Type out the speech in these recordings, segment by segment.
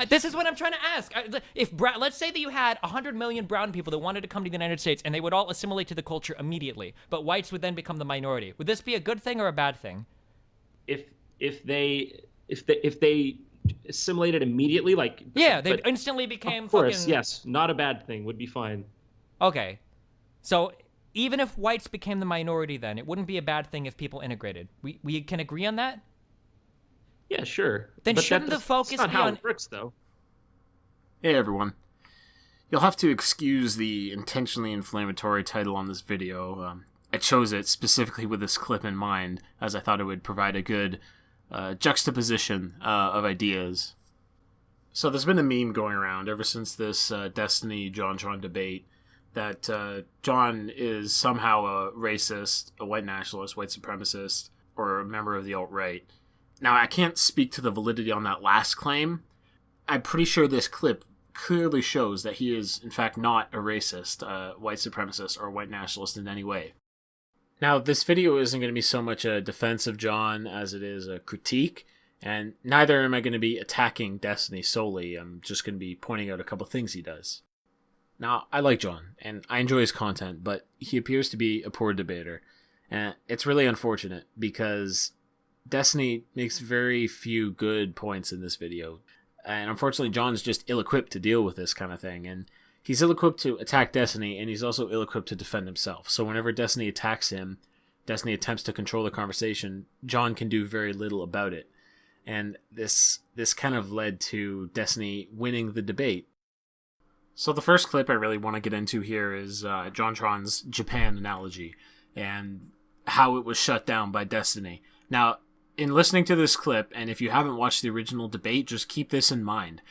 This is what I'm trying to ask. Let's say that you had 100 million brown people that wanted to come to the United States, and they would all assimilate to the culture immediately, but whites would then become the minority. Would this be a good thing or a bad thing? If they assimilated immediately, like they instantly became. Of course, fucking... yes, not a bad thing. Would be fine. Okay, so even if whites became the minority, then it wouldn't be a bad thing if people integrated. We can agree on that. Yeah, sure. Then but shouldn't the focus not be how on... it works, though. Hey, everyone. You'll have to excuse the intentionally inflammatory title on this video. I chose it specifically with this clip in mind, as I thought it would provide a good juxtaposition of ideas. So there's been a meme going around ever since this Destiny Jontron debate that John is somehow a racist, a white nationalist, white supremacist, or a member of the alt-right. Now, I can't speak to the validity on that last claim. I'm pretty sure this clip clearly shows that he is, in fact, not a racist, white supremacist, or white nationalist in any way. Now, this video isn't going to be so much a defense of John as it is a critique, and neither am I going to be attacking Destiny solely. I'm just going to be pointing out a couple things he does. Now, I like John, and I enjoy his content, but he appears to be a poor debater. And it's really unfortunate, because Destiny makes very few good points in this video. And unfortunately, John's just ill-equipped to deal with this kind of thing. And he's ill-equipped to attack Destiny, and he's also ill-equipped to defend himself. So whenever Destiny attacks him, Destiny attempts to control the conversation, John can do very little about it. And this kind of led to Destiny winning the debate. So the first clip I really want to get into here is Jontron's Japan analogy and how it was shut down by Destiny. Now, in listening to this clip, and if you haven't watched the original debate, just keep this in mind.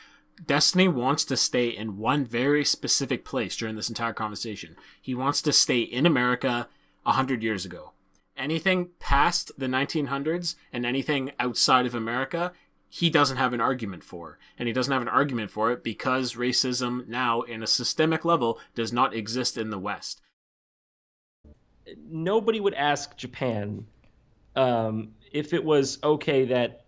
Destiny wants to stay in one very specific place during this entire conversation. He wants to stay in America 100 years ago. Anything past the 1900s and anything outside of America, he doesn't have an argument for. And he doesn't have an argument for it because racism now, in a systemic level, does not exist in the West. Nobody would ask Japan if it was okay that,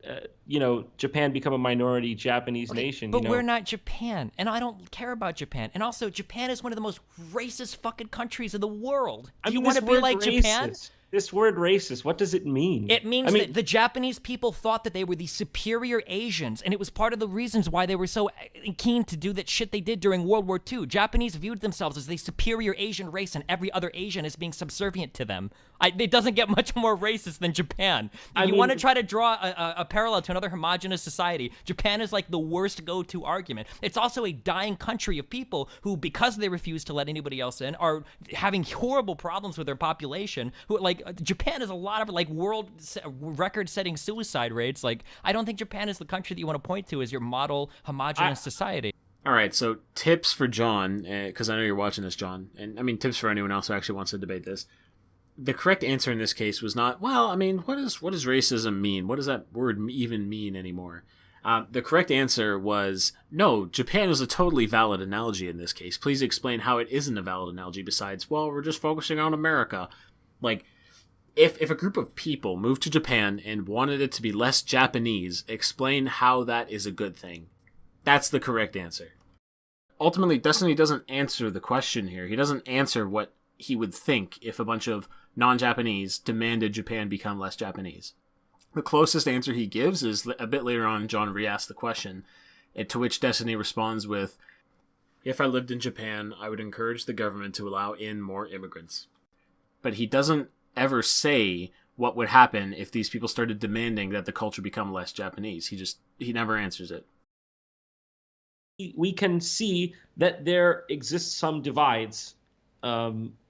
Japan become a minority Japanese nation. But we're not Japan, and I don't care about Japan. And also, Japan is one of the most racist fucking countries in the world. Do you want to be like Japan? This word racist, what does it mean? It means that the Japanese people thought that they were the superior Asians, and it was part of the reasons why they were so keen to do that shit they did during World War II. Japanese viewed themselves as the superior Asian race, and every other Asian is being subservient to them. It doesn't get much more racist than Japan. If you want to try to draw a parallel to another homogenous society, Japan is like the worst go-to argument. It's also a dying country of people who, because they refuse to let anybody else in, are having horrible problems with their population, who, like, Japan has a lot of world record-setting suicide rates. I don't think Japan is the country that you want to point to as your model homogenous society. All right, so tips for John, because I know you're watching this, John, and tips for anyone else who actually wants to debate this. The correct answer in this case was not, what does racism mean? What does that word even mean anymore? The correct answer was, no, Japan is a totally valid analogy in this case. Please explain how it isn't a valid analogy besides, we're just focusing on America. If a group of people moved to Japan and wanted it to be less Japanese, explain how that is a good thing. That's the correct answer. Ultimately, Destiny doesn't answer the question here. He doesn't answer what he would think if a bunch of non-Japanese demanded Japan become less Japanese. The closest answer he gives is a bit later on. John re-asks the question, to which Destiny responds with, if I lived in Japan, I would encourage the government to allow in more immigrants. But he doesn't ever say what would happen if these people started demanding that the culture become less Japanese. He never answers it. We can see that there exists some divides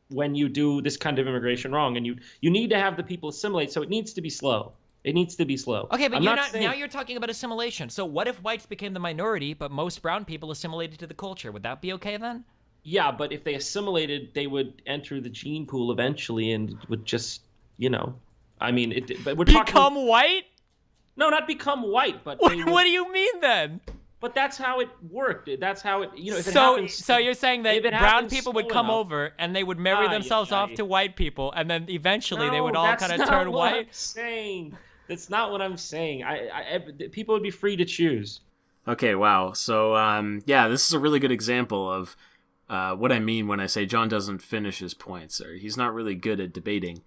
when you do this kind of immigration wrong, and you need to have the people assimilate, so it needs to be slow. It needs to be slow. Okay, but now you're talking about assimilation. So what if whites became the minority, but most brown people assimilated to the culture? Would that be okay then? Yeah, but if they assimilated, they would enter the gene pool eventually and would just, but we're become white? No, not become white, but what do you mean then? But that's how it worked. That's how it, if it so, happens. So you're saying that brown people would come over and they would marry themselves off to white people, and then eventually they would all kind of turn white? That's not what I'm saying. People would be free to choose. Okay, wow. So, yeah, this is a really good example of what I mean when I say John doesn't finish his points, or he's not really good at debating.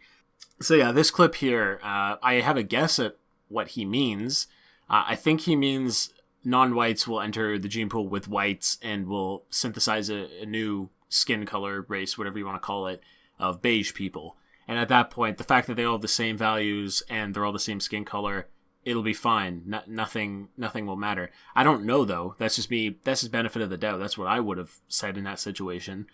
So, yeah, this clip here, I have a guess at what he means. I think he means non-whites will enter the gene pool with whites and will synthesize a new skin color, race, whatever you want to call it, of beige people. And at that point, the fact that they all have the same values and they're all the same skin color, it'll be fine. Nothing will matter. I don't know, though. That's just me. That's his benefit of the doubt. That's what I would have said in that situation.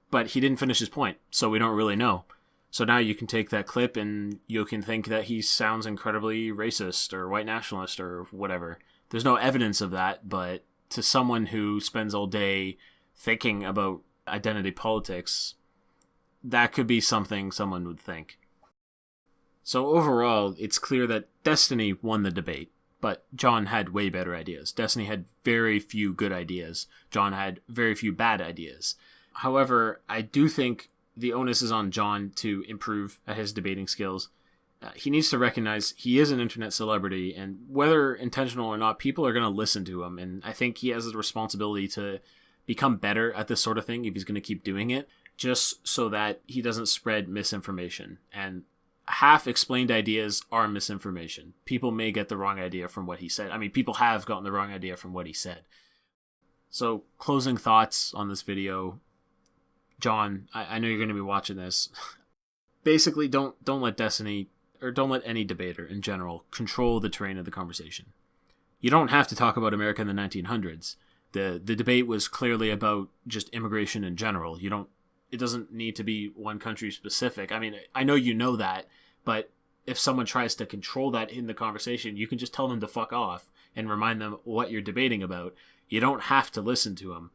But he didn't finish his point, so we don't really know. So now you can take that clip and you can think that he sounds incredibly racist or white nationalist or whatever. There's no evidence of that, but to someone who spends all day thinking about identity politics, that could be something someone would think. So overall, it's clear that Destiny won the debate, but John had way better ideas. Destiny had very few good ideas. John had very few bad ideas. However, I do think the onus is on John to improve at his debating skills. He needs to recognize he is an internet celebrity, and whether intentional or not, people are going to listen to him, and I think he has the responsibility to become better at this sort of thing if he's going to keep doing it, just so that he doesn't spread misinformation. And half-explained ideas are misinformation. People may get the wrong idea from what he said. I mean, people have gotten the wrong idea from what he said. So, closing thoughts on this video. John, I know you're going to be watching this. Basically, don't let Destiny, or don't let any debater in general, control the terrain of the conversation. You don't have to talk about America in the 1900s. The debate was clearly about just immigration in general. It doesn't need to be one country specific. I mean, I know you know that, but if someone tries to control that in the conversation, you can just tell them to fuck off and remind them what you're debating about. You don't have to listen to them.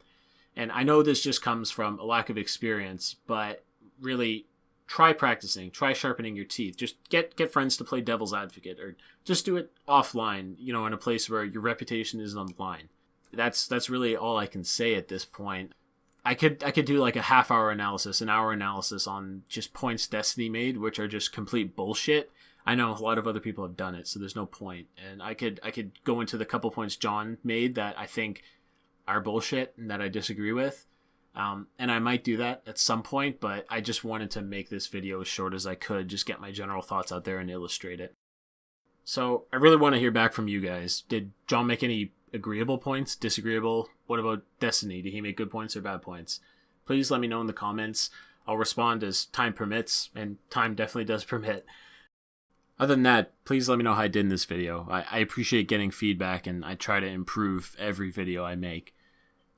And I know this just comes from a lack of experience, but really try practicing, try sharpening your teeth. Just get friends to play devil's advocate, or just do it offline, in a place where your reputation isn't on the line. That's really all I can say at this point. I could do like a half-hour analysis, an hour analysis on just points Destiny made, which are just complete bullshit. I know a lot of other people have done it, so there's no point. And I could go into the couple points John made that I think are bullshit and that I disagree with. And I might do that at some point, but I just wanted to make this video as short as I could, just get my general thoughts out there and illustrate it. So I really want to hear back from you guys. Did John make any agreeable points? Disagreeable? What about Destiny? Did he make good points or bad points? Please let me know in the comments. I'll respond as time permits, and time definitely does permit. Other than that, please let me know how I did in this video. I appreciate getting feedback, and I try to improve every video I make.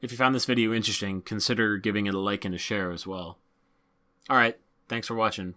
If you found this video interesting, consider giving it a like and a share as well. Alright, thanks for watching.